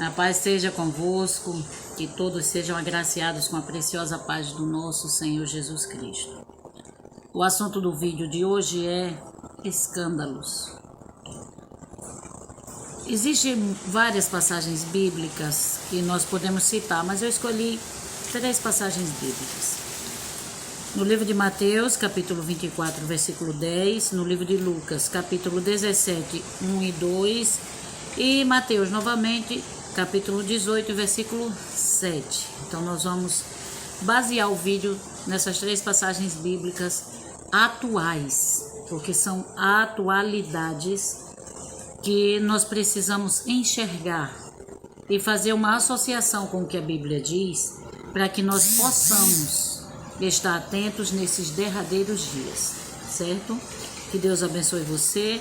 A paz seja convosco, que todos sejam agraciados com a preciosa paz do nosso Senhor Jesus Cristo. O assunto do vídeo de hoje é escândalos. Existem várias passagens bíblicas que nós podemos citar, mas eu escolhi 3 passagens bíblicas. No livro de Mateus, capítulo 24, versículo 10, no livro de Lucas, capítulo 17, 1 e 2, e Mateus, novamente, capítulo 18, versículo 7. Então, nós vamos basear o vídeo nessas 3 passagens bíblicas atuais, porque são atualidades que nós precisamos enxergar e fazer uma associação com o que a Bíblia diz, para que nós possamos estar atentos nesses derradeiros dias, certo? Que Deus abençoe você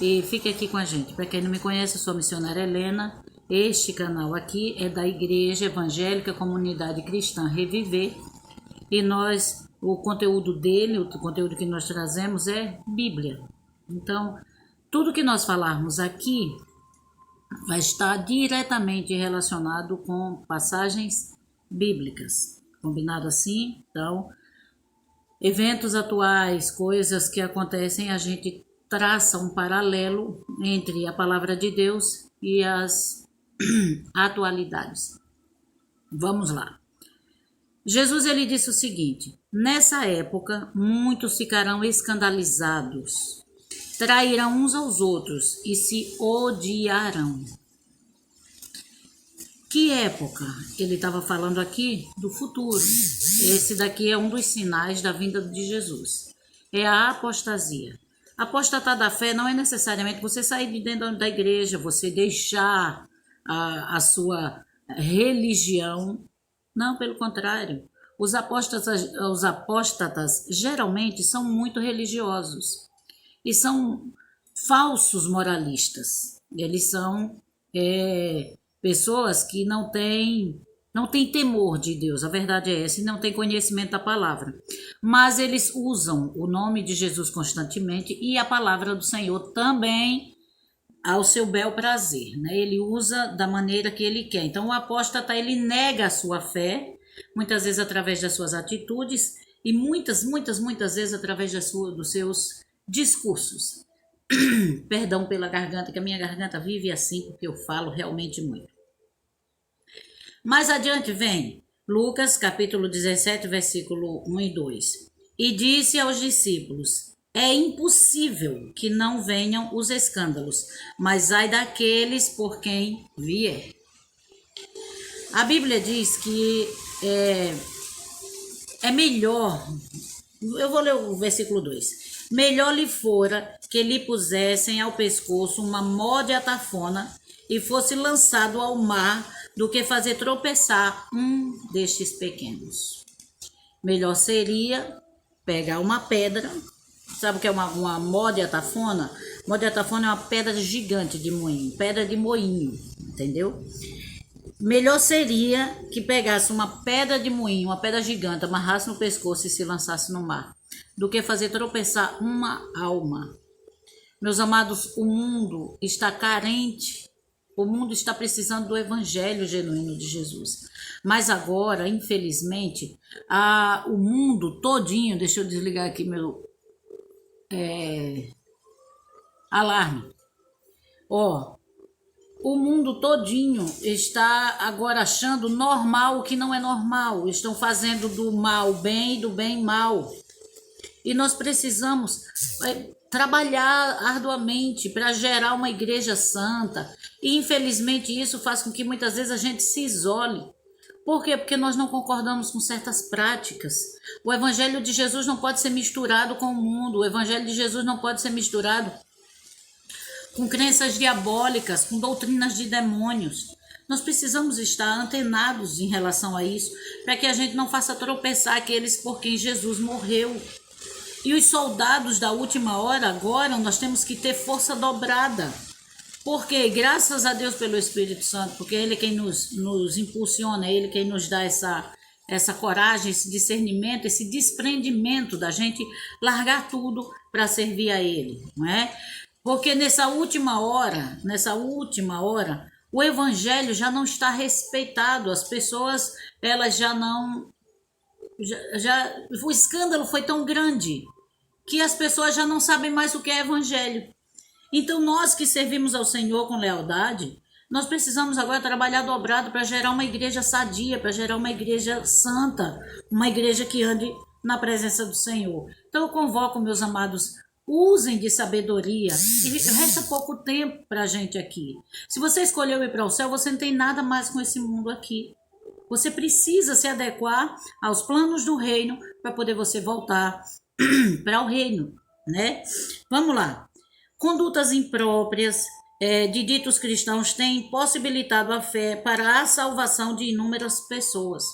e fique aqui com a gente. Para quem não me conhece, eu sou a missionária Helena. Este canal aqui é da Igreja Evangélica Comunidade Cristã Reviver e o conteúdo dele, o conteúdo que nós trazemos é Bíblia. Então, tudo que nós falarmos aqui vai estar diretamente relacionado com passagens bíblicas. Combinado assim? Então, eventos atuais, coisas que acontecem, a gente traça um paralelo entre a palavra de Deus e as atualidades. Vamos lá. Jesus ele disse o seguinte: nessa época, muitos ficarão escandalizados, trairão uns aos outros e se odiarão. Que época? Ele estava falando aqui do futuro. Esse daqui é um dos sinais da vinda de Jesus. É a apostasia. Apostatar da fé não é necessariamente você sair de dentro da igreja, você deixar a sua religião. Não, pelo contrário. Os apóstatas geralmente são muito religiosos e são falsos moralistas. Eles são pessoas que não têm temor de Deus, a verdade é essa, e não têm conhecimento da palavra. Mas eles usam o nome de Jesus constantemente e a palavra do Senhor também ao seu bel prazer, né? Ele usa da maneira que ele quer. Então o apóstata, ele nega a sua fé, muitas vezes através das suas atitudes e muitas vezes através dos seus discursos. Perdão pela garganta, que a minha garganta vive assim, porque eu falo realmente muito. Mais adiante vem Lucas, capítulo 17, versículo 1 e 2. E disse aos discípulos: é impossível que não venham os escândalos, mas ai daqueles por quem vier. A Bíblia diz que é melhor, eu vou ler o versículo 2. Melhor lhe fora que lhe pusessem ao pescoço uma mó de atafona e fosse lançado ao mar do que fazer tropeçar um destes pequenos. Melhor seria pegar uma pedra, sabe o que é uma mó de atafona? Mó de atafona é uma pedra gigante de moinho, pedra de moinho, entendeu? Melhor seria que pegasse uma pedra de moinho, uma pedra gigante, amarrasse no pescoço e se lançasse no mar, do que fazer tropeçar uma alma. Meus amados, o mundo está carente, o mundo está precisando do evangelho genuíno de Jesus. Mas agora, infelizmente, o mundo todinho, deixa eu desligar aqui meu alarme. O mundo todinho está agora achando normal o que não é normal. Estão fazendo do mal bem e do bem mal. E nós precisamos trabalhar arduamente para gerar uma igreja santa. E infelizmente isso faz com que muitas vezes a gente se isole. Por quê? Porque nós não concordamos com certas práticas. O evangelho de Jesus não pode ser misturado com o mundo. O evangelho de Jesus não pode ser misturado com crenças diabólicas, com doutrinas de demônios. Nós precisamos estar antenados em relação a isso, para que a gente não faça tropeçar aqueles por quem Jesus morreu. E os soldados da última hora, agora, nós temos que ter força dobrada. Porque, graças a Deus pelo Espírito Santo, porque Ele é quem nos impulsiona, é Ele quem nos dá essa coragem, esse discernimento, esse desprendimento da gente largar tudo para servir a Ele, não é? Porque nessa última hora, O evangelho já não está respeitado, as pessoas, elas já não... o escândalo foi tão grande que as pessoas já não sabem mais o que é evangelho. Então nós que servimos ao Senhor com lealdade, nós precisamos agora trabalhar dobrado para gerar uma igreja sadia, para gerar uma igreja santa, uma igreja que ande na presença do Senhor. Então eu convoco, meus amados, usem de sabedoria. E resta pouco tempo para a gente aqui. Se você escolheu ir para o céu, você não tem nada mais com esse mundo aqui. Você precisa se adequar aos planos do reino para poder você voltar para o reino, né? Vamos lá. Condutas impróprias de ditos cristãos têm possibilitado a fé para a salvação de inúmeras pessoas.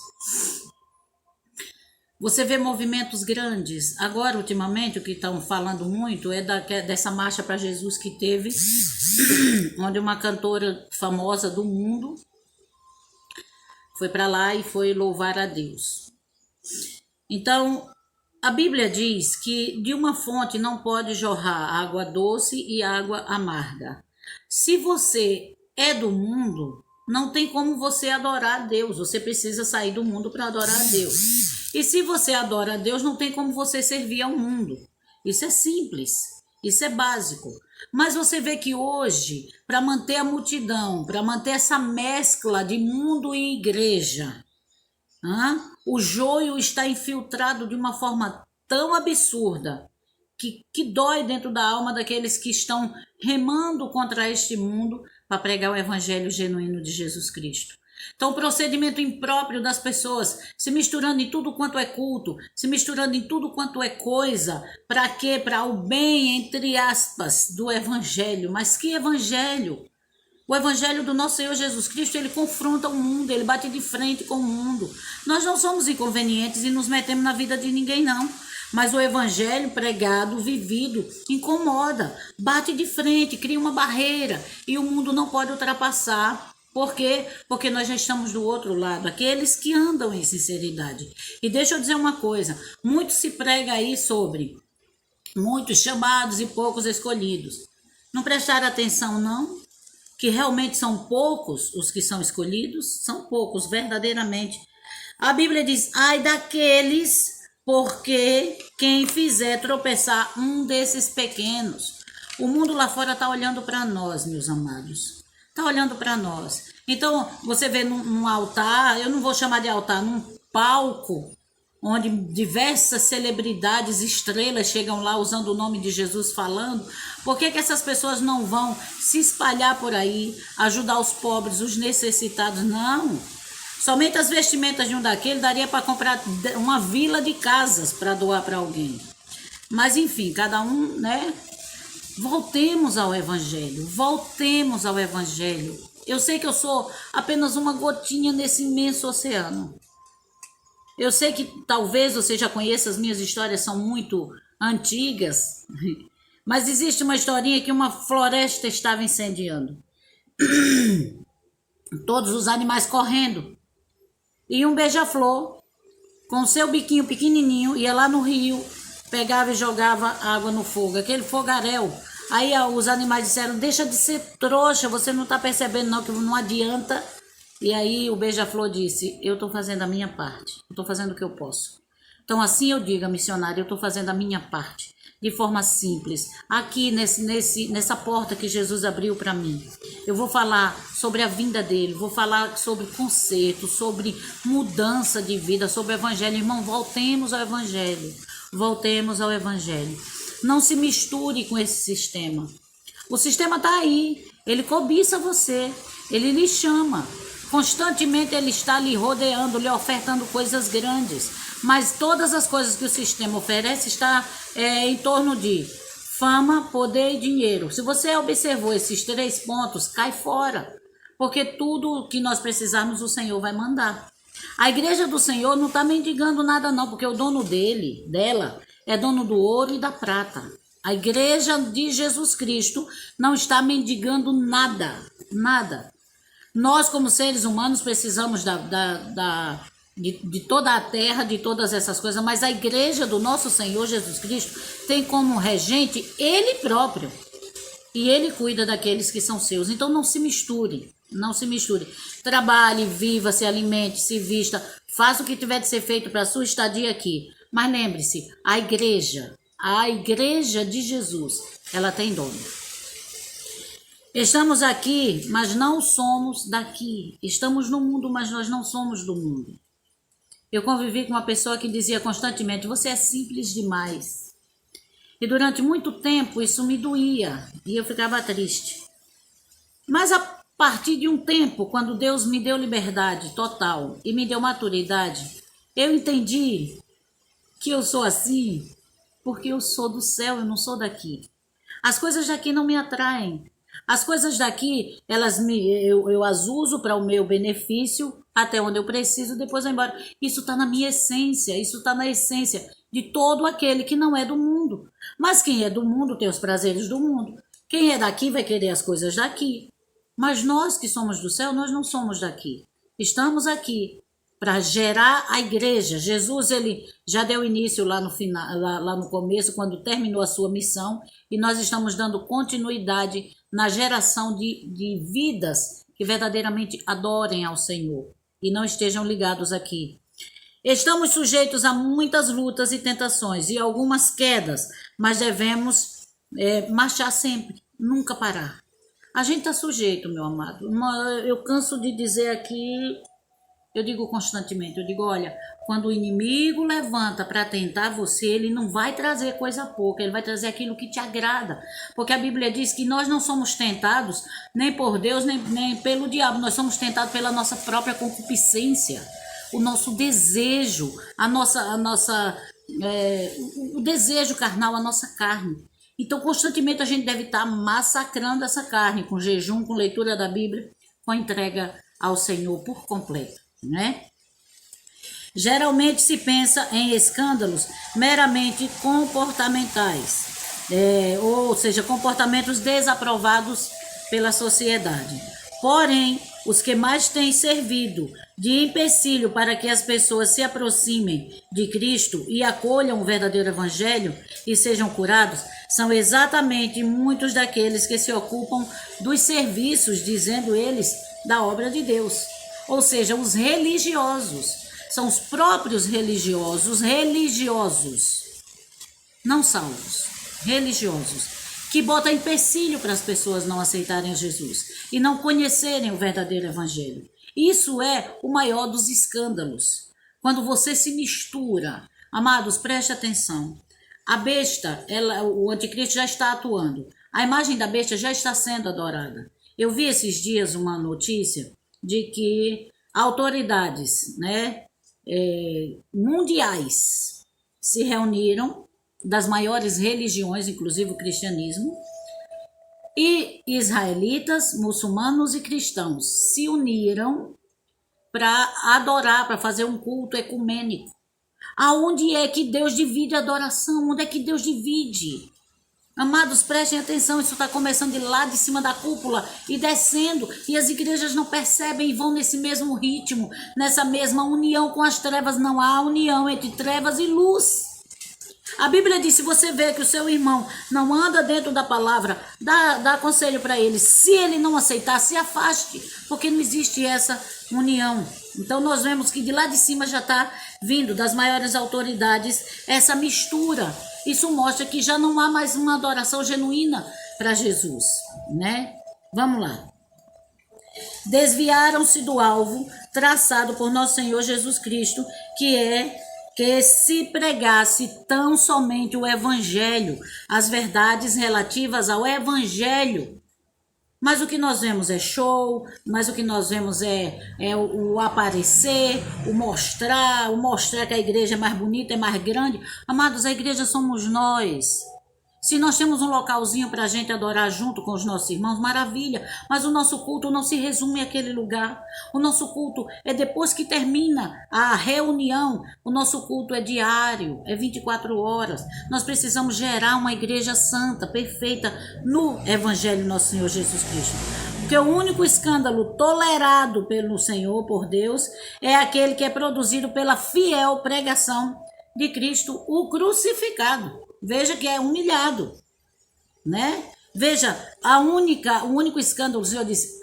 Você vê movimentos grandes. Agora, ultimamente, o que estão falando muito é dessa marcha para Jesus que teve, onde uma cantora famosa do mundo foi para lá e foi louvar a Deus. Então, a Bíblia diz que de uma fonte não pode jorrar água doce e água amarga. Se você é do mundo, não tem como você adorar a Deus. Você precisa sair do mundo para adorar a Deus. E se você adora a Deus, não tem como você servir ao mundo. Isso é simples, isso é básico. Mas você vê que hoje, para manter a multidão, para manter essa mescla de mundo e igreja, o joio está infiltrado de uma forma tão absurda que dói dentro da alma daqueles que estão remando contra este mundo para pregar o evangelho genuíno de Jesus Cristo. Então, o procedimento impróprio das pessoas, se misturando em tudo quanto é culto, se misturando em tudo quanto é coisa, para quê? Para o bem, entre aspas, do evangelho. Mas que evangelho? O evangelho do nosso Senhor Jesus Cristo, ele confronta o mundo, ele bate de frente com o mundo. Nós não somos inconvenientes e nos metemos na vida de ninguém, não. Mas o evangelho pregado, vivido, incomoda, bate de frente, cria uma barreira e o mundo não pode ultrapassar. Por quê? Porque nós já estamos do outro lado, aqueles que andam em sinceridade. E deixa eu dizer uma coisa, muito se prega aí sobre muitos chamados e poucos escolhidos. Não prestaram atenção, não? Que realmente são poucos os que são escolhidos? São poucos, verdadeiramente. A Bíblia diz, ai daqueles, porque quem fizer tropeçar um desses pequenos. O mundo lá fora está olhando para nós, meus amados. Está olhando para nós. Então, você vê num altar, eu não vou chamar de altar, num palco, onde diversas celebridades, estrelas chegam lá usando o nome de Jesus falando. Por que essas pessoas não vão se espalhar por aí, ajudar os pobres, os necessitados? Não. Somente as vestimentas de um daquele daria para comprar uma vila de casas para doar para alguém. Mas, enfim, cada um, né? Voltemos ao evangelho, voltemos ao evangelho. Eu sei que eu sou apenas uma gotinha nesse imenso oceano. Eu sei que talvez você já conheça, as minhas histórias são muito antigas, mas existe uma historinha que uma floresta estava incendiando. Todos os animais correndo. E um beija-flor, com seu biquinho pequenininho, ia lá no rio, pegava e jogava água no fogo, aquele fogaréu. Aí os animais disseram, deixa de ser trouxa, você não está percebendo não, que não adianta. E aí o beija-flor disse, eu estou fazendo a minha parte, eu estou fazendo o que eu posso. Então assim eu digo, missionária, eu estou fazendo a minha parte, de forma simples. Aqui nessa porta que Jesus abriu para mim, eu vou falar sobre a vinda dele, vou falar sobre conserto, sobre mudança de vida, sobre o evangelho. Irmão, voltemos ao evangelho, voltemos ao evangelho. Não se misture com esse sistema. O sistema está aí, ele cobiça você, ele lhe chama. Constantemente ele está lhe rodeando, lhe ofertando coisas grandes. Mas todas as coisas que o sistema oferece está em torno de fama, poder e dinheiro. Se você observou esses 3 pontos, cai fora. Porque tudo que nós precisarmos o Senhor vai mandar. A igreja do Senhor não está mendigando nada não, porque o dono dela, é dono do ouro e da prata. A igreja de Jesus Cristo não está mendigando nada, nada. Nós, como seres humanos, precisamos de toda a terra, de todas essas coisas, mas a igreja do nosso Senhor Jesus Cristo tem como regente Ele próprio. E Ele cuida daqueles que são seus. Então não se misture. Não se misture. Trabalhe, viva, se alimente, se vista, faça o que tiver de ser feito para a sua estadia aqui. Mas lembre-se, a igreja de Jesus, ela tem dono. Estamos aqui, mas não somos daqui. Estamos no mundo, mas nós não somos do mundo. Eu convivi com uma pessoa que dizia constantemente, você é simples demais. E durante muito tempo isso me doía e eu ficava triste. Mas a partir de um tempo, quando Deus me deu liberdade total e me deu maturidade, eu entendi que eu sou assim porque eu sou do céu, eu não sou daqui. As coisas daqui não me atraem. As coisas daqui, eu as uso para o meu benefício, até onde eu preciso, depois eu vou embora. Isso está na minha essência, isso está na essência de todo aquele que não é do mundo. Mas quem é do mundo tem os prazeres do mundo. Quem é daqui vai querer as coisas daqui. Mas nós que somos do céu, nós não somos daqui. Estamos aqui para gerar a igreja. Jesus, ele já deu início lá no final, lá no começo, quando terminou a sua missão, e nós estamos dando continuidade na geração de vidas que verdadeiramente adorem ao Senhor e não estejam ligados aqui. Estamos sujeitos a muitas lutas e tentações e algumas quedas, mas devemos marchar sempre, nunca parar. A gente está sujeito, meu amado. Eu canso de dizer aqui, eu digo constantemente, eu digo, olha, quando o inimigo levanta para tentar você, ele não vai trazer coisa pouca, ele vai trazer aquilo que te agrada. Porque a Bíblia diz que nós não somos tentados nem por Deus, nem pelo diabo, nós somos tentados pela nossa própria concupiscência, o nosso desejo, o desejo carnal, a nossa carne. Então, constantemente a gente deve estar massacrando essa carne, com jejum, com leitura da Bíblia, com entrega ao Senhor por completo, né? Geralmente se pensa em escândalos meramente comportamentais, ou seja, comportamentos desaprovados pela sociedade. Porém, os que mais têm servido de empecilho para que as pessoas se aproximem de Cristo e acolham o verdadeiro evangelho e sejam curados, são exatamente muitos daqueles que se ocupam dos serviços, dizendo eles, da obra de Deus. Ou seja, os religiosos. São os próprios religiosos, não salvos, religiosos, que botam empecilho para as pessoas não aceitarem Jesus e não conhecerem o verdadeiro evangelho. Isso é o maior dos escândalos. Quando você se mistura, amados, preste atenção. A besta, o anticristo já está atuando. A imagem da besta já está sendo adorada. Eu vi esses dias uma notícia de que autoridades, mundiais se reuniram, das maiores religiões, inclusive o cristianismo, e israelitas, muçulmanos e cristãos se uniram para adorar, para fazer um culto ecumênico. Aonde é que Deus divide a adoração? Onde é que Deus divide? Amados, prestem atenção, isso está começando de lá de cima da cúpula e descendo, e as igrejas não percebem e vão nesse mesmo ritmo, nessa mesma união com as trevas. Não há união entre trevas e luz. A Bíblia diz, se você vê que o seu irmão não anda dentro da palavra, dá conselho para ele. Se ele não aceitar, se afaste, porque não existe essa união. Então nós vemos que de lá de cima já está vindo, das maiores autoridades, essa mistura. Isso mostra que já não há mais uma adoração genuína para Jesus, né? Vamos lá. Desviaram-se do alvo traçado por nosso Senhor Jesus Cristo, que se pregasse tão somente o evangelho, as verdades relativas ao evangelho. Mas o que nós vemos é show, mas o que nós vemos é o aparecer, o mostrar que a igreja é mais bonita, é mais grande. Amados, a igreja somos nós. Se nós temos um localzinho para a gente adorar junto com os nossos irmãos, maravilha. Mas o nosso culto não se resume àquele lugar. O nosso culto é depois que termina a reunião. O nosso culto é diário, é 24 horas. Nós precisamos gerar uma igreja santa, perfeita, no Evangelho do nosso Senhor Jesus Cristo. Porque o único escândalo tolerado pelo Senhor, por Deus, é aquele que é produzido pela fiel pregação de Cristo, o crucificado. Veja que é humilhado, né? Veja, o único escândalo, o Senhor disse,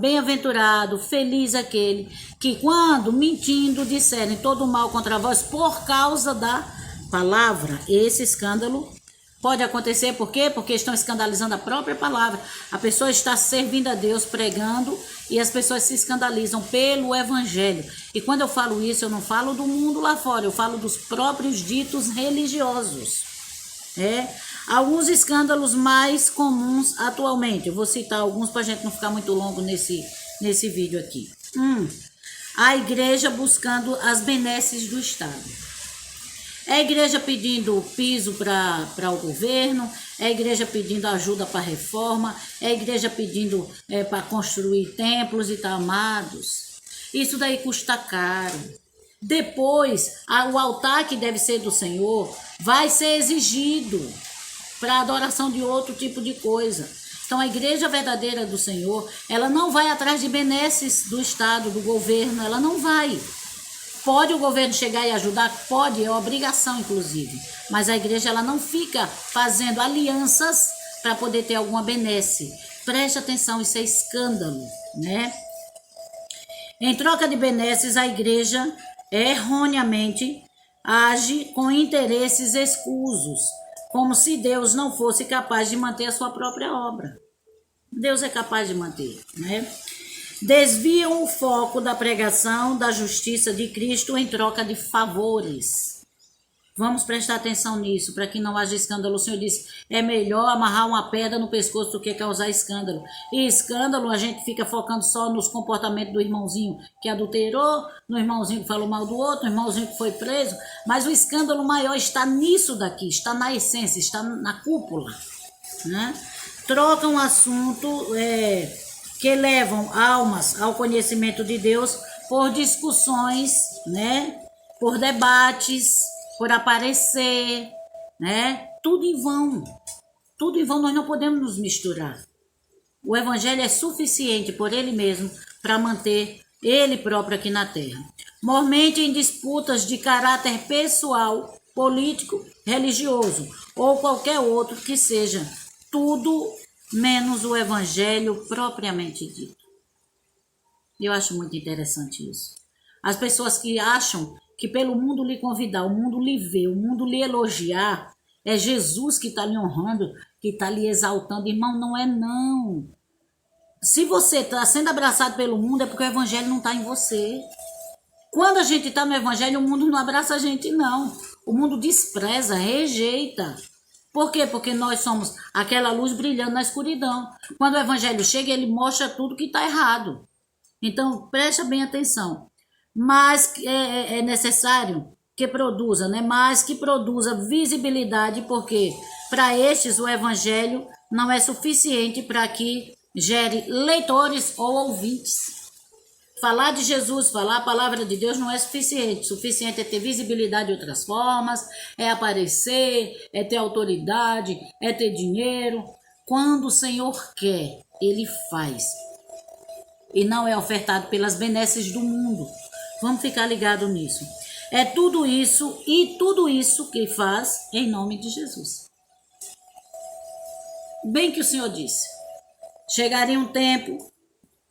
bem-aventurado, feliz aquele, que quando mentindo disserem todo mal contra vós por causa da palavra. Esse escândalo pode acontecer, por quê? Porque estão escandalizando a própria palavra. A pessoa está servindo a Deus, pregando, e as pessoas se escandalizam pelo evangelho. E quando eu falo isso, eu não falo do mundo lá fora, eu falo dos próprios ditos religiosos. Alguns escândalos mais comuns atualmente. Eu vou citar alguns para a gente não ficar muito longo nesse vídeo aqui. A igreja buscando as benesses do Estado. É a igreja pedindo piso para o governo, é a igreja pedindo ajuda para a reforma, é a igreja pedindo para construir templos e tal, amados. Isso daí custa caro. Depois, o altar que deve ser do Senhor vai ser exigido para adoração de outro tipo de coisa. Então, a igreja verdadeira do Senhor, ela não vai atrás de benesses do Estado, do governo, ela não vai. Pode o governo chegar e ajudar? Pode, é obrigação, inclusive. Mas a igreja ela não fica fazendo alianças para poder ter alguma benesse. Preste atenção, isso é escândalo, né? Em troca de benesses, a igreja erroneamente age com interesses escusos, como se Deus não fosse capaz de manter a sua própria obra. Deus é capaz de manter, né? Desviam o foco da pregação da justiça de Cristo em troca de favores. Vamos prestar atenção nisso, para que não haja escândalo. O Senhor disse, é melhor amarrar uma pedra no pescoço do que causar escândalo. E escândalo, a gente fica focando só nos comportamentos do irmãozinho que adulterou, no irmãozinho que falou mal do outro, no irmãozinho que foi preso. Mas o escândalo maior está nisso daqui, está na essência, está na cúpula, né? Trocam um assunto que levam almas ao conhecimento de Deus por discussões, né? Por debates, por aparecer, né? Tudo em vão. Tudo em vão, nós não podemos nos misturar. O evangelho é suficiente por ele mesmo para manter ele próprio aqui na terra. Mormente em disputas de caráter pessoal, político, religioso ou qualquer outro que seja, tudo menos o evangelho propriamente dito. Eu acho muito interessante isso. As pessoas que acham que pelo mundo lhe convidar, o mundo lhe ver, o mundo lhe elogiar, é Jesus que está lhe honrando, que está lhe exaltando. Irmão, não é não. Se você está sendo abraçado pelo mundo, é porque o evangelho não está em você. Quando a gente está no evangelho, o mundo não abraça a gente, não. O mundo despreza, rejeita. Por quê? Porque nós somos aquela luz brilhando na escuridão. Quando o evangelho chega, ele mostra tudo que está errado. Então, preste bem atenção. Mas é necessário que produza, né? Mas que produza visibilidade, porque para estes o evangelho não é suficiente para que gere leitores ou ouvintes. Falar de Jesus, falar a palavra de Deus não é suficiente. Suficiente é ter visibilidade de outras formas, é aparecer, é ter autoridade, é ter dinheiro. Quando o Senhor quer, Ele faz. E não é ofertado pelas benesses do mundo. Vamos ficar ligados nisso. É tudo isso e tudo isso que faz em nome de Jesus. Bem que o Senhor disse. Chegaria um tempo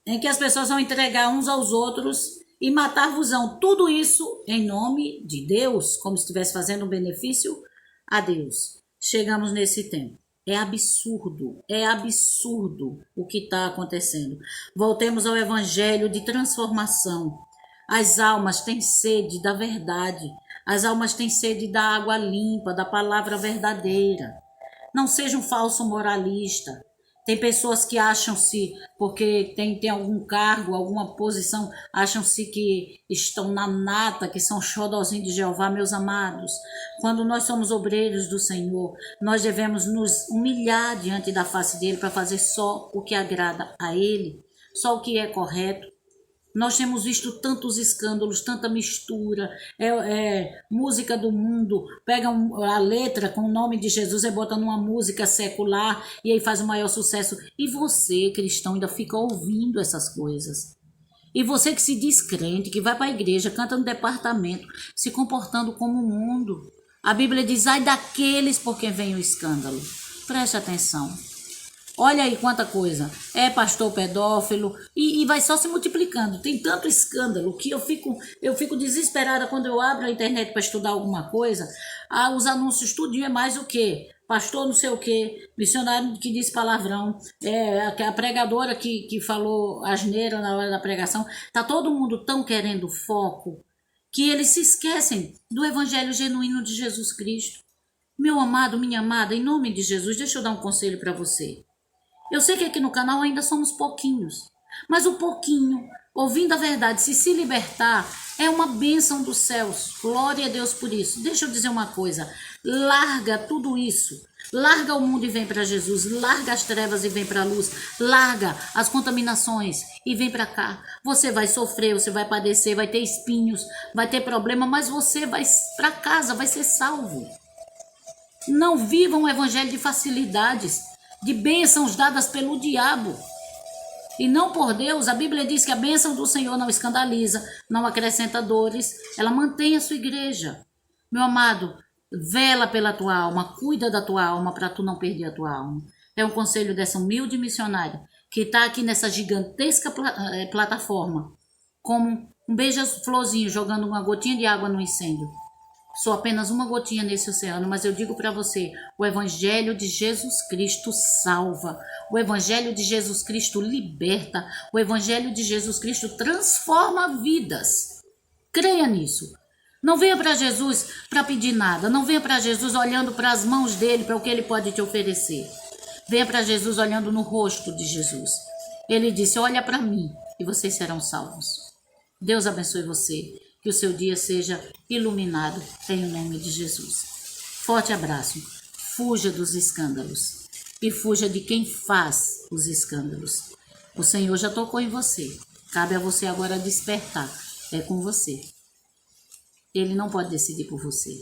em que as pessoas vão entregar uns aos outros e matar-vos-ão. Tudo isso em nome de Deus, como se estivesse fazendo um benefício a Deus. Chegamos nesse tempo. É absurdo o que está acontecendo. Voltemos ao evangelho de transformação. As almas têm sede da verdade. As almas têm sede da água limpa, da palavra verdadeira. Não seja um falso moralista. Tem pessoas que acham-se, porque tem algum cargo, alguma posição, acham-se que estão na nata, que são xodozinhos de Jeová, meus amados. Quando nós somos obreiros do Senhor, nós devemos nos humilhar diante da face dele para fazer só o que agrada a ele, só o que é correto. Nós temos visto tantos escândalos, tanta mistura, música do mundo, pega a letra com o nome de Jesus e bota numa música secular e aí faz o maior sucesso. E você, cristão, ainda fica ouvindo essas coisas. E você que se diz crente, que vai para a igreja, canta no departamento, se comportando como o mundo. A Bíblia diz, ai daqueles por quem vem o escândalo. Preste atenção. Olha aí quanta coisa. É pastor pedófilo e vai só se multiplicando. Tem tanto escândalo que eu fico desesperada quando eu abro a internet para estudar alguma coisa. Os anúncios tudinho é mais o quê? Pastor não sei o quê, missionário que diz palavrão, a pregadora que falou asneira na hora da pregação. Tá todo mundo tão querendo foco que eles se esquecem do evangelho genuíno de Jesus Cristo. Meu amado, minha amada, em nome de Jesus, deixa eu dar um conselho para você. Eu sei que aqui no canal ainda somos pouquinhos, mas o pouquinho, ouvindo a verdade, se libertar, é uma bênção dos céus. Glória a Deus por isso. Deixa eu dizer uma coisa, larga tudo isso. Larga o mundo e vem para Jesus, larga as trevas e vem para a luz, larga as contaminações e vem para cá. Você vai sofrer, você vai padecer, vai ter espinhos, vai ter problema, mas você vai para casa, vai ser salvo. Não vivam um evangelho de facilidades, de bênçãos dadas pelo diabo e não por Deus. A Bíblia diz que a bênção do Senhor não escandaliza, não acrescenta dores, ela mantém a sua igreja. Meu amado, vela pela tua alma, cuida da tua alma para tu não perder a tua alma. É um conselho dessa humilde missionária que está aqui nessa gigantesca plataforma, como um beija-florzinho jogando uma gotinha de água no incêndio. Sou apenas uma gotinha nesse oceano, mas eu digo para você, o evangelho de Jesus Cristo salva, o evangelho de Jesus Cristo liberta, o evangelho de Jesus Cristo transforma vidas. Creia nisso. Não venha para Jesus para pedir nada, não venha para Jesus olhando para as mãos dele, para o que ele pode te oferecer. Venha para Jesus olhando no rosto de Jesus. Ele disse, olha para mim e vocês serão salvos. Deus abençoe você. Que o seu dia seja iluminado em nome de Jesus. Forte abraço. Fuja dos escândalos. E fuja de quem faz os escândalos. O Senhor já tocou em você. Cabe a você agora despertar. É com você. Ele não pode decidir por você.